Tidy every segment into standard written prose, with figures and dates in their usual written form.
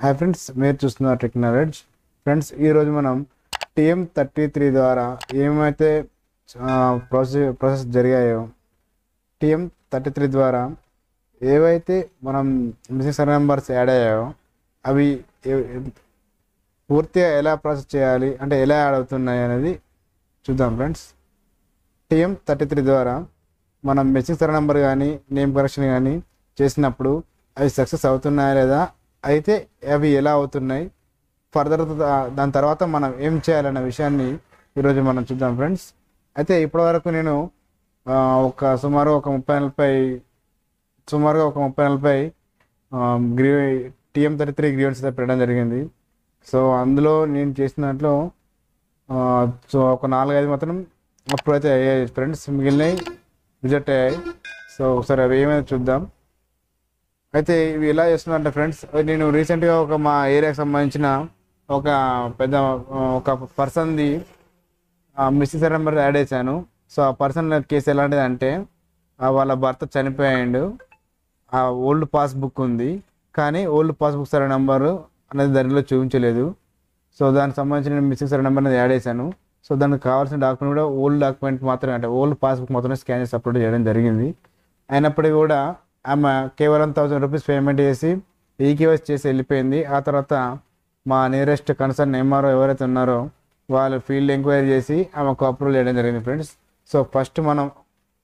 Hi friends, మీరు చూస్తున్నారు tech knowledge. Friends, ఈరోజు మనం TM33 ద్వారా ఏమైతే ప్రాసెస్ జరిగాయో, TM33 ద్వారా ఏవైతే మనం మిస్సింగ్ సర్వే నెంబర్స్ యాడ్ అయ్యాయో అవి పూర్తిగా ఎలా ప్రాసెస్ చేయాలి, అంటే ఎలా యాడ్ అవుతున్నాయి అనేది చూద్దాం. ఫ్రెండ్స్, TM33 ద్వారా మనం మిస్సింగ్ సర్వే నెంబర్ కానీ నేమ్ కరెక్షన్ కానీ చేసినప్పుడు అవి సక్సెస్ అవుతున్నాయా లేదా, అయితే అవి ఎలా అవుతున్నాయి, ఫర్దర్ దాని తర్వాత మనం ఏం చేయాలన్న విషయాన్ని ఈరోజు మనం చూద్దాం. ఫ్రెండ్స్, అయితే ఇప్పటివరకు నేను సుమారుగా ఒక 30-40 TM33 గ్రీవెన్స్ పెట్టడం జరిగింది. సో అందులో నేను చేసిన దాంట్లో ఒక 4-5 మాత్రం అప్పుడు అయితే అయ్యాయి ఫ్రెండ్స్, మిగిలినవి రిజెక్ట్ అయ్యాయి. సో ఒకసారి అవి ఏమైనా చూద్దాం. అయితే ఇవి ఎలా చేస్తున్నారంటే ఫ్రెండ్స్, నేను రీసెంట్గా మా ఏరియాకి సంబంధించిన ఒక పర్సన్ది మిస్సింగ్ సర్వే నెంబర్ యాడ్ చేశాను. సో ఆ పర్సన్ కేసు ఎలాంటిది అంటే, వాళ్ళ భర్త చనిపోయాడు, ఆ ఓల్డ్ పాస్బుక్ ఉంది, కానీ ఓల్డ్ పాస్బుక్ సర్వే నెంబరు అనేది దానిలో చూపించలేదు. సో దానికి సంబంధించిన మిస్సింగ్ సర్వే నెంబర్ అనేది యాడ్ చేశాను. సో దానికి కావాల్సిన డాక్యుమెంట్ కూడా ఓల్డ్ డాక్యుమెంట్ మాత్రమే, అంటే ఓల్డ్ పాస్బుక్ మాత్రమే స్కాన్ చేసి అప్లోడ్ చేయడం జరిగింది. అయినప్పటికీ కూడా ఆమె కేవలం 1000 రూపీస్ పేమెంట్ చేసి ఈకేవైసీ చేసి వెళ్ళిపోయింది. ఆ తర్వాత మా నియరెస్ట్ కన్సర్న్ ఎంఆర్ఓ ఎవరైతే ఉన్నారో వాళ్ళు ఫీల్డ్ ఎంక్వైరీ చేసి ఆమెకు అప్రూవల్ చేయడం జరిగింది. ఫ్రెండ్స్, సో ఫస్ట్ మనం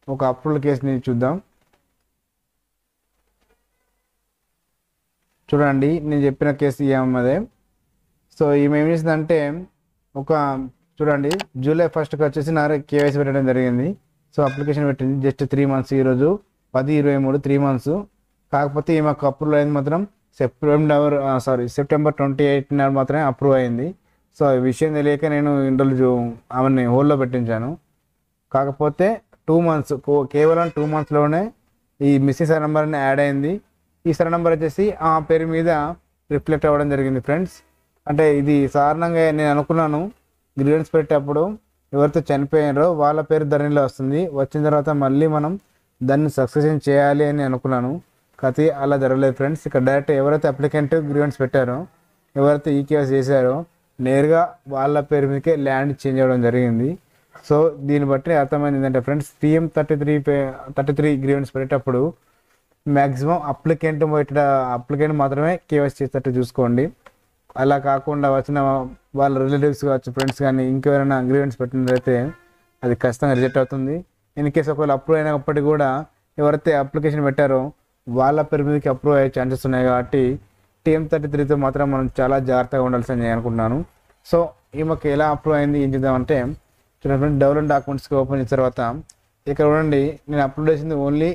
ఒక అప్రూవల్ కేసుని చూద్దాం. చూడండి, నేను చెప్పిన కేసు ఏమదే. సో ఈమె ఏం చేసిందంటే, చూడండి, జూలై 1st వచ్చేసి నా కేవైసీ పెట్టడం జరిగింది. సో అప్లికేషన్ పెట్టింది జస్ట్ 3 months, ఈరోజు 10/23 3 months. కాకపోతే ఈమెకు అప్రూవల్ అయింది మాత్రం సెప్టెంబర్ 28 నాడు మాత్రమే అప్రూవ్ అయింది. సో ఈ విషయం తెలియక నేను ఇన్ని రోజులు ఆమెని హోల్డ్లో పెట్టించాను. కాకపోతే 2 months, కేవలం 2 monthsలోనే ఈ మిస్సింగ్ సర్వే నెంబర్ని యాడ్ అయింది. ఈ సర్వే నెంబర్ వచ్చేసి ఆ పేరు మీద రిఫ్లెక్ట్ అవ్వడం జరిగింది. ఫ్రెండ్స్, అంటే ఇది సాధారణంగా నేను అనుకున్నాను, గ్రీవెన్స్ పెట్టేటప్పుడు ఎవరితో చనిపోయారో వాళ్ళ పేరు ధరణిలో వస్తుంది, వచ్చిన తర్వాత మళ్ళీ మనం దాన్ని సక్సెషన్ చేయాలి అని అనుకున్నాను. కథ అలా జరగలేదు ఫ్రెండ్స్. ఇక్కడ డైరెక్ట్ ఎవరైతే అప్లికెంట్ గ్రీవెన్స్ పెట్టారో, ఎవరైతే ఈకేవైసీ చేశారో నేరుగా వాళ్ళ పేరు మీదకే ల్యాండ్ చేంజ్ అవ్వడం జరిగింది. సో దీన్ని బట్టి అర్థమైంది ఏంటంటే ఫ్రెండ్స్, TM33 గ్రీవెన్స్ పెట్టేటప్పుడు మ్యాక్సిమం అప్లికెంట్ మాత్రమే కేవైసీ చేసేటట్టు చూసుకోండి. అలా కాకుండా వచ్చిన వాళ్ళ రిలేటివ్స్ కావచ్చు, ఫ్రెండ్స్ కానీ ఇంకెవరైనా గ్రీవెన్స్ పెట్టినట్లయితే అది ఖచ్చితంగా రిజెక్ట్ అవుతుంది. ఇన్ కేసు ఒకవేళ అప్రూవ్ అయినప్పటికీ కూడా ఎవరైతే అప్లికేషన్ పెట్టారో వాళ్ళ పేరు మీదకి అప్రూవ్ అయ్యే ఛాన్సెస్ ఉన్నాయి. కాబట్టి TM33తో మాత్రం మనం చాలా జాగ్రత్తగా ఉండాల్సి నేను అనుకుంటున్నాను. సో ఈమెకి ఎలా అప్రూవ్ అయింది, ఏం చేద్దామంటే, చూడండి, డెవలప్ డాక్యుమెంట్స్కి ఓపెన్ చేసిన తర్వాత ఇక్కడ చూడండి, నేను అప్లోడ్ చేసింది ఓన్లీ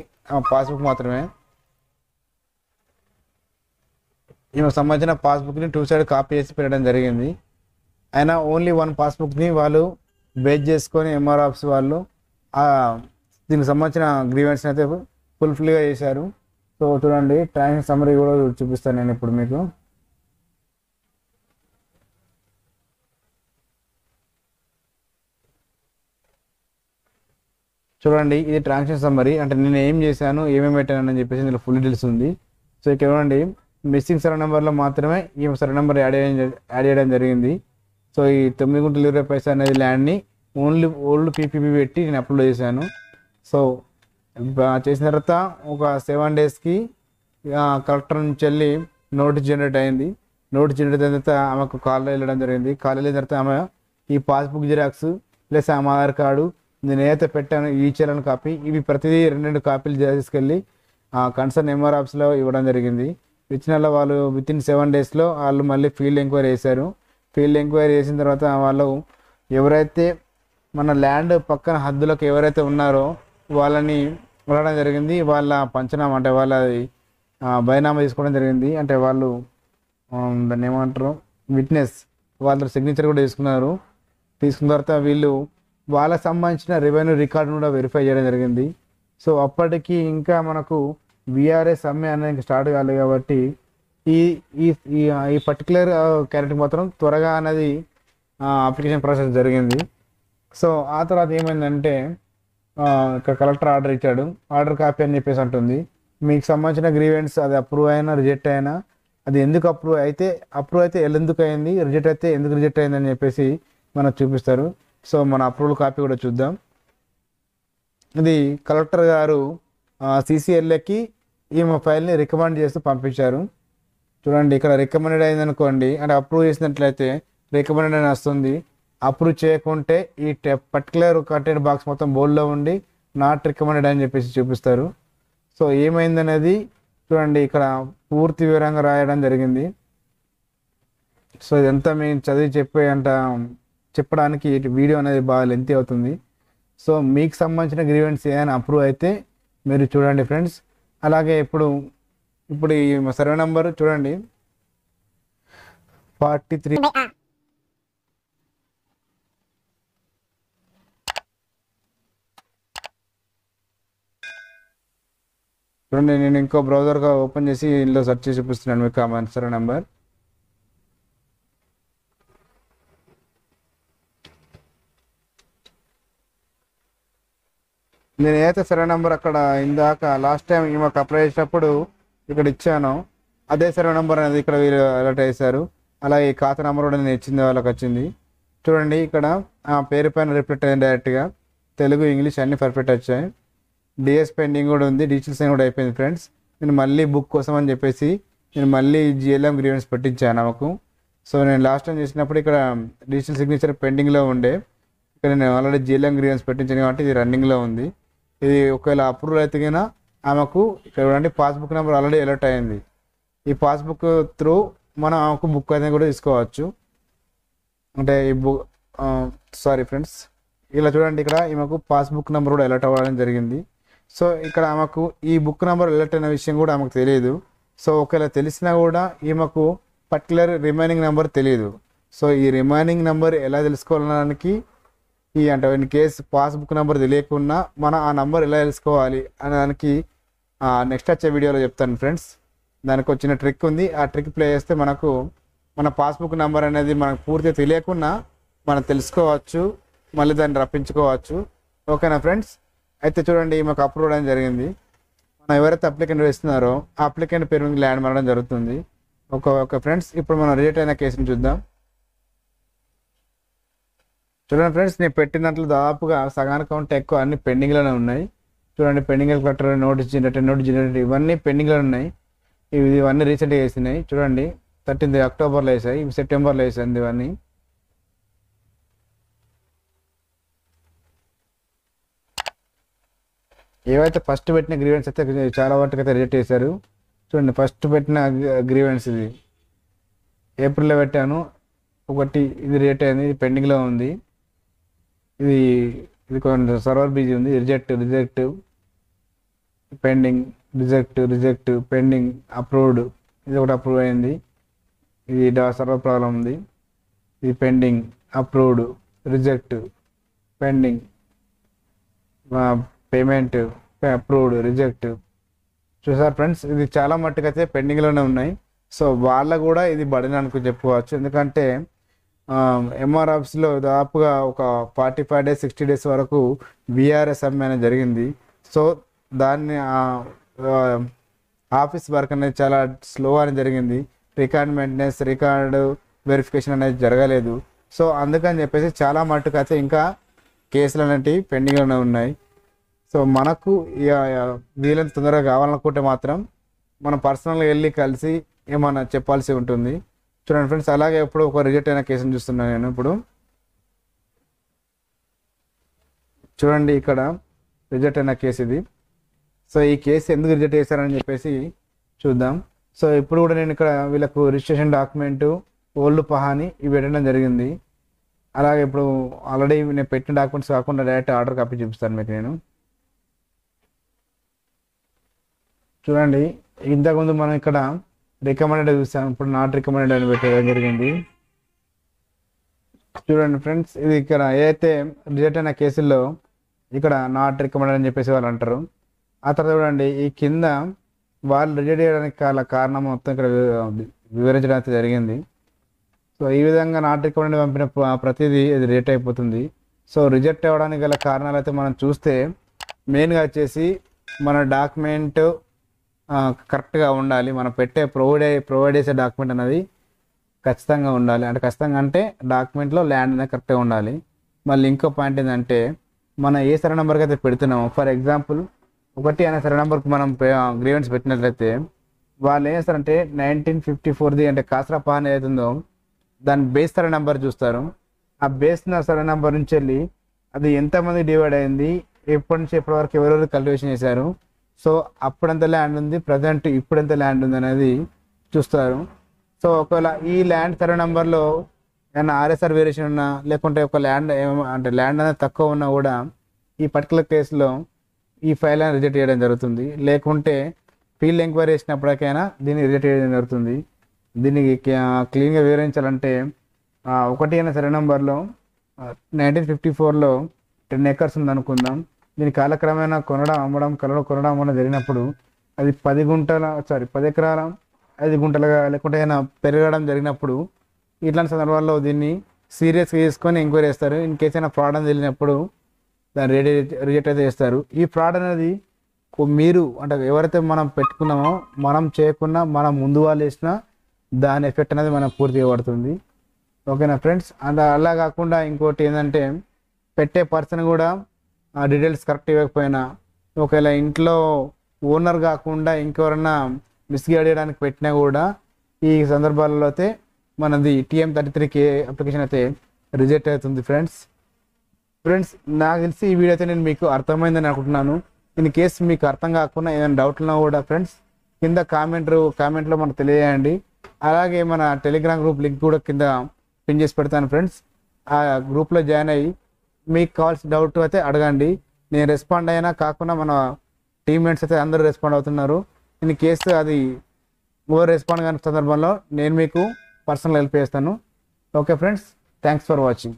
పాస్బుక్ మాత్రమే. ఈమెకు సంబంధించిన పాస్బుక్ని 2 side కాపీ చేసి పెట్టడం జరిగింది. అయినా ఓన్లీ 1 పాస్బుక్ని వాళ్ళు బేస్ చేసుకొని ఎంఆర్ ఆఫీస్ వాళ్ళు దీనికి సంబంధించిన గ్రీవెన్స్ అయితే ఫుల్ఫిల్గా చేశారు. సో చూడండి, ట్రాన్సాక్షన్ సమ్మరీ కూడా చూపిస్తాను నేను ఇప్పుడు మీకు. చూడండి, ఇది ట్రాన్సాక్షన్ సమ్మరీ, అంటే నేను ఏం చేశాను, ఏమేమి పెట్టాను అని చెప్పేసి ఇందులో ఫుల్ డీటెయిల్స్ ఉంది. సో ఇక్కడ చూడండి, మిస్సింగ్ సర్వే నెంబర్లో మాత్రమే ఈ సర్వే నెంబర్ యాడ్ చేయడం జరిగింది. సో ఈ 9 గుంటలు 20 పైసా అనేది ల్యాండ్ని ఓల్డ్ పీపీపీ పెట్టి నేను అప్లోడ్ చేశాను. సో చేసిన తర్వాత ఒక 7 daysకి కలెక్టర్ నుంచి వెళ్ళి నోటీస్ జనరేట్ అయింది. నోటీస్ జనరేట్ అయిన తర్వాత ఆమెకు కాల్ వెళ్ళడం జరిగింది. కాల్ వెళ్ళిన తర్వాత ఆమె ఈ పాస్బుక్ జిరాక్స్ ప్లస్ ఆమె ఆధార్ కార్డు, నేను ఏదైతే పెట్టాను ఈ చీరలను కాపీ, ఇవి ప్రతిదీ 2 కాపీలు తీసుకెళ్ళి కన్సర్న్ ఎంఆర్ ఆఫీస్లో ఇవ్వడం జరిగింది. ఇచ్చిన వాళ్ళు వితిన్ 7 daysలో వాళ్ళు మళ్ళీ ఫీల్డ్ ఎంక్వైరీ చేశారు. ఫీల్డ్ ఎంక్వైరీ చేసిన తర్వాత వాళ్ళు ఎవరైతే మన ల్యాండ్ పక్కన హద్దులకు ఎవరైతే ఉన్నారో వాళ్ళని వెళ్ళడం జరిగింది. వాళ్ళ పంచనామా, అంటే వాళ్ళది బైనామా తీసుకోవడం జరిగింది. అంటే వాళ్ళు దాన్ని ఏమంటారు, విట్నెస్, వాళ్ళ సిగ్నేచర్ కూడా తీసుకున్నారు. తీసుకున్న తర్వాత వీళ్ళు వాళ్ళకి సంబంధించిన రెవెన్యూ రికార్డును కూడా వెరిఫై చేయడం జరిగింది. సో అప్పటికి ఇంకా మనకు విఆర్ఎస్ సమ్మె అనేది స్టార్ట్ కాలేదు. కాబట్టి ఈ ఈ పర్టికులర్ క్యారెక్టర్ మాత్రం త్వరగా అనేది అప్లికేషన్ ప్రాసెస్ జరిగింది. సో ఆ తర్వాత ఏమైందంటే, ఇక్కడ కలెక్టర్ ఆర్డర్ ఇచ్చాడు, ఆర్డర్ కాపీ అని చెప్పేసి అంటుంది. మీకు సంబంధించిన గ్రీవెన్స్ అది అప్రూవ్ అయినా రిజెక్ట్ అయినా అది ఎందుకు అప్రూవ్ అయితే ఎందుకు అయింది, రిజెక్ట్ అయితే ఎందుకు రిజెక్ట్ అయింది అని చెప్పేసి మనకు చూపిస్తారు. సో మన అప్రూవల్ కాపీ కూడా చూద్దాం. ఇది కలెక్టర్ గారు CCLAకి ఈ ఫైల్ని రికమెండ్ చేస్తూ పంపించారు. చూడండి ఇక్కడ రికమెండెడ్ అయింది అనుకోండి, అంటే అప్రూవ్ చేసినట్లయితే రికమెండెడ్ అని వస్తుంది. అప్రూవ్ చేయకుంటే ఈ పర్టికులర్ కంటెంట్ బాక్స్ మొత్తం బోల్డ్లో ఉండి నాట్ రికమెండెడ్ అని చెప్పేసి చూపిస్తారు. సో ఏమైందనేది చూడండి ఇక్కడ పూర్తి వివరంగా రాయడం జరిగింది. సో ఇదంతా మేము చదివి చెప్పడానికి వీడియో అనేది బాగా లెంతీ అవుతుంది. సో మీకు సంబంధించిన గ్రీవెన్స్ ఏదైనా అప్రూవ్ అయితే మీరు చూడండి ఫ్రెండ్స్. అలాగే ఇప్పుడు ఈ సర్వే నెంబర్ చూడండి 43. చూడండి నేను ఇంకో బ్రౌజర్గా ఓపెన్ చేసి ఇందులో సెర్చ్ చేసి చూపిస్తున్నాను మీకు ఆ సర్వే నెంబర్. నేను ఏదైతే సర్వే నెంబర్ అక్కడ ఇందాక లాస్ట్ టైం మాకు అప్లై చేసినప్పుడు ఇక్కడ ఇచ్చాను, అదే సర్వే నెంబర్ అనేది ఇక్కడ వీళ్ళు అలర్ట్ చేశారు. అలాగే ఈ ఖాతా నెంబర్ కూడా నేను ఇచ్చింది వాళ్ళకి వచ్చింది. చూడండి ఇక్కడ ఆ పేరు పైన రిఫ్లెక్ట్ అయ్యింది డైరెక్ట్గా. తెలుగు ఇంగ్లీష్ అన్ని పర్ఫెక్ట్ వచ్చాయి. డిఎస్ పెండింగ్ కూడా ఉంది, డిజిటల్ సైన్ కూడా అయిపోయింది ఫ్రెండ్స్. నేను మళ్ళీ బుక్ కోసం అని చెప్పేసి నేను మళ్ళీ GLM గ్రీవెన్స్ పెట్టించాను నాకు. సో నేను లాస్ట్ టైం చేసినప్పుడు ఇక్కడ డిజిటల్ సిగ్నేచర్ పెండింగ్లో ఉండే, ఇక్కడ నేను ఆల్రెడీ GLM గ్రీవెన్స్ పెట్టించాను కాబట్టి ఇది రన్నింగ్లో ఉంది. ఇది ఒకవేళ అప్రూవల్ అయితే కన్నా ఆమెకు ఇక్కడ చూడండి పాస్బుక్ నెంబర్ ఆల్రెడీ అలర్ట్ అయింది. ఈ పాస్బుక్ త్రూ మనం ఆమెకు బుక్ అనేది కూడా తీసుకోవచ్చు. అంటే ఈ సారీ ఫ్రెండ్స్, ఇలా చూడండి ఇక్కడ ఈమెకు పాస్బుక్ నెంబర్ కూడా అలర్ట్ అవ్వడం జరిగింది. సో ఇక్కడ ఆమెకు ఈ బుక్ నెంబర్ అలర్ట్ అయిన విషయం కూడా ఆమెకు తెలియదు. సో ఒకవేళ తెలిసినా కూడా ఈమెకు పర్టికులర్ రిమైనింగ్ నెంబర్ తెలియదు. సో ఈ రిమైనింగ్ నెంబర్ ఎలా తెలుసుకోవడానికి అంటే ఇన్ కేసు పాస్బుక్ నెంబర్ తెలియకుండా మనం ఆ నెంబర్ ఎలా తెలుసుకోవాలి అనే దానికి నెక్స్ట్ వచ్చే వీడియోలో చెప్తాను ఫ్రెండ్స్. దానికి వచ్చిన ట్రిక్ ఉంది, ఆ ట్రిక్ ప్లే చేస్తే మనకు మన పాస్బుక్ నెంబర్ అనేది మనకు పూర్తిగా తెలియకుండా మనం తెలుసుకోవచ్చు, మళ్ళీ దాన్ని రప్పించుకోవచ్చు. ఓకేనా ఫ్రెండ్స్? అయితే చూడండి మాకు అప్రూవ్ అవ్వడం జరిగింది. మనం ఎవరైతే అప్లికెంట్ వేస్తున్నారో ఆ అప్లికెంట్ పేరు మీద ల్యాండ్ మారడం జరుగుతుంది. ఓకే ఫ్రెండ్స్, ఇప్పుడు మనం రిజెక్ట్ అయిన కేసుని చూద్దాం. చూడండి ఫ్రెండ్స్, నేను పెట్టిన దాంట్లో దాదాపుగా సగానికి కంటే ఎక్కువ అన్ని పెండింగ్లోనే ఉన్నాయి. చూడండి పెండింగ్ కలెక్టర్ నోటీస్ జనరేటర్ ఇవన్నీ పెండింగ్లో ఉన్నాయి. ఇవన్నీ రీసెంట్గా వేసినాయి. చూడండి 13 అక్టోబర్లో వేసాయి, ఇవి సెప్టెంబర్లో వేసాయి. ఇవన్నీ ఏవైతే ఫస్ట్ పెట్టిన గ్రీవెన్స్ అయితే చాలా వరకు అయితే రిజెక్ట్ చేశారు. చూడండి ఫస్ట్ పెట్టిన గ్రీవెన్స్ ఇది ఏప్రిల్లో పెట్టాను, ఒకటి ఇది రిజెక్ట్ అయింది, ఇది పెండింగ్లో ఉంది. ఇది కొంచెం సర్వర్ బిజీ ఉంది. Reject pending, reject pending, approved, ఇది ఒకటి అప్రూవ్ అయింది. ఇది సర్వర్ ప్రాబ్లం ఉంది. ఇది pending, approved, reject, pending, payment, approved, reject. చూసారు ఫ్రెండ్స్, ఇది చాలా మట్టుకు అయితే పెండింగ్లోనే ఉన్నాయి. సో వాళ్ళ కూడా ఇది బడిన అనుకుని చెప్పుకోవచ్చు. ఎందుకంటే MR ఆఫీస్లో దాదాపుగా ఒక 45 days 60 days వరకు VRS అనేది జరిగింది. సో దాన్ని ఆఫీస్ వర్క్ అనేది చాలా స్లో అని జరిగింది. రికార్డ్ మెయింటెనెన్స్, రికార్డు వెరిఫికేషన్ అనేది జరగలేదు. సో అందుకని చెప్పేసి చాలా మట్టుకు అయితే ఇంకా కేసులు అనేటివి పెండింగ్లోనే ఉన్నాయి. సో మనకు వీళ్ళని తొందరగా కావాలనుకుంటే మాత్రం మనం పర్సనల్గా వెళ్ళి కలిసి ఏమన్నా చెప్పాల్సి ఉంటుంది. చూడండి ఫ్రెండ్స్, అలాగే ఇప్పుడు ఒక రిజెక్ట్ అయిన కేసుని చూస్తున్నాను నేను. ఇప్పుడు చూడండి ఇక్కడ రిజెక్ట్ అయిన కేసు ఇది. సో ఈ కేసు ఎందుకు రిజెక్ట్ చేశారని చెప్పేసి చూద్దాం. సో ఇప్పుడు కూడా నేను ఇక్కడ వీళ్ళకు రిజిస్ట్రేషన్ డాక్యుమెంటు, ఓల్డ్ పహాని ఇవి పెట్టడం జరిగింది. అలాగే ఇప్పుడు ఆల్రెడీ నేను పెట్టిన డాక్యుమెంట్స్ కాకుండా డైరెక్ట్ ఆర్డర్ కాపీ చూపిస్తాను మీకు నేను. చూడండి ఇంతకుముందు మనం ఇక్కడ రికమెండెడ్ చూసాం, ఇప్పుడు నాట్ రికమెండెడ్ అని పెట్టడం జరిగింది. చూడండి ఫ్రెండ్స్, ఇది ఇక్కడ ఏదైతే రిజెక్ట్ అయిన కేసుల్లో ఇక్కడ నాట్ రికమెండెడ్ అని చెప్పేసి వాళ్ళు అంటారు. ఆ తర్వాత చూడండి ఈ కింద వాళ్ళు రిజెక్ట్ చేయడానికి కారణం మొత్తం ఇక్కడ వివరించడం అయితే జరిగింది. సో ఈ విధంగా నాట్ రికమెండెడ్ పంపిన ప్రతిదీ ఇది రిజెక్ట్ అయిపోతుంది. సో రిజెక్ట్ అవ్వడానికి గల కారణాలు అయితే మనం చూస్తే మెయిన్గా వచ్చేసి మన డాక్యుమెంట్ కరెక్ట్గా ఉండాలి. మనం ప్రొవైడ్ చేసే డాక్యుమెంట్ అనేది ఖచ్చితంగా ఉండాలి. అంటే ఖచ్చితంగా అంటే డాక్యుమెంట్లో ల్యాండ్ అనేది కరెక్ట్గా ఉండాలి. మళ్ళీ ఇంకో పాయింట్ ఏంటంటే మనం ఏ సర్వే నెంబర్కి అయితే పెడుతున్నామో, ఫర్ ఎగ్జాంపుల్ 1 అనే సర్వే నెంబర్కి మనం గ్రీవెన్స్ పెట్టినట్లయితే వాళ్ళు ఏం చేస్తారంటే 1954ది అంటే కాసరా పాన్ ఏదైతుందో దాని బేస్ సర్వే నెంబర్ చూస్తారు. ఆ బేస్ సర్వే నెంబర్ నుంచి వెళ్ళి అది ఎంతమంది డివైడ్ అయింది, ఎప్పటి నుంచి ఎప్పటి వరకు ఎవరెవరు కల్టివేషన్ చేశారు, సో అప్పుడెంత ల్యాండ్ ఉంది, ప్రజెంట్ ఇప్పుడెంత ల్యాండ్ ఉంది అనేది చూస్తారు. సో ఒకవేళ ఈ ల్యాండ్ సర్వే నెంబర్లో ఏమైనా ఆర్ఎస్ఆర్ వేరియేషన్ ఉన్నా, లేకుంటే ఒక ల్యాండ్ అంటే ల్యాండ్ అనేది తక్కువ ఉన్నా కూడా ఈ పర్టికులర్ కేసులో ఈ ఫైల్ అని రిజెక్ట్ చేయడం జరుగుతుంది. లేకుంటే ఫీల్డ్ ఎంక్వైరీ చేసినప్పటికైనా దీన్ని రిజెక్ట్ చేయడం జరుగుతుంది. దీనికి క్లీన్గా వివరించాలంటే 1 అనే సర్వే నెంబర్లో 1954లో 10 acres ఉందనుకుందాం. దీని కాలక్రమేణా కొనడం అమ్మడం జరిగినప్పుడు అది 10 ఎకరాల 5 గుంటలుగా లేకుంటే ఏమైనా పెరగడం జరిగినప్పుడు ఇట్లాంటి సందర్భాల్లో దీన్ని సీరియస్గా తీసుకొని ఎంక్వైరీ చేస్తారు. ఇన్ కేసు అయినా ఫ్రాడ్ అని తెలిసినప్పుడు దాన్ని రిజెక్ట్ అయితే చేస్తారు. ఈ ఫ్రాడ్ అనేది మీరు అంటే ఎవరైతే మనం పెట్టుకున్నామో మనం చేయకున్నా మనం ముందు వాళ్ళు వేసినా దాని ఎఫెక్ట్ అనేది మనకు పూర్తిగా పడుతుంది. ఓకేనా ఫ్రెండ్స్. అలా కాకుండా ఇంకోటి ఏంటంటే పెట్టే పర్సన్ కూడా ఆ డీటెయిల్స్ కరెక్ట్ ఇవ్వకపోయినా, ఒకవేళ ఇంట్లో ఓనర్ కాకుండా ఇంకెవరన్నా మిస్గైడ్ చేయడానికి పెట్టినా కూడా ఈ సందర్భాలలో అయితే మనది TM33K అప్లికేషన్ అయితే రిజెక్ట్ అవుతుంది ఫ్రెండ్స్. నాకు తెలిసి ఈ వీడియో అయితే నేను మీకు అర్థమైందని అనుకుంటున్నాను. ఇన్ కేసు మీకు అర్థం కాకుండా ఏదైనా డౌట్ ఉన్నా కూడా ఫ్రెండ్స్ కింద కామెంట్లో మనకు తెలియజేయండి. అలాగే మన టెలిగ్రామ్ గ్రూప్ లింక్ కూడా కింద పిన్ చేసి పెడతాను ఫ్రెండ్స్. ఆ గ్రూప్లో జాయిన్ అయ్యి మీకు కావాల్సిన డౌట్ అయితే అడగండి. నేను రెస్పాండ్ అయినా కాకుండా మన టీమ్మేట్స్ అయితే అందరూ రెస్పాండ్ అవుతున్నారు. ఇన్ కేసు అది ఓవర్ రెస్పాండ్ కాని సందర్భంలో నేను మీకు పర్సనల్ హెల్ప్ చేస్తాను. Okay friends, thanks for watching.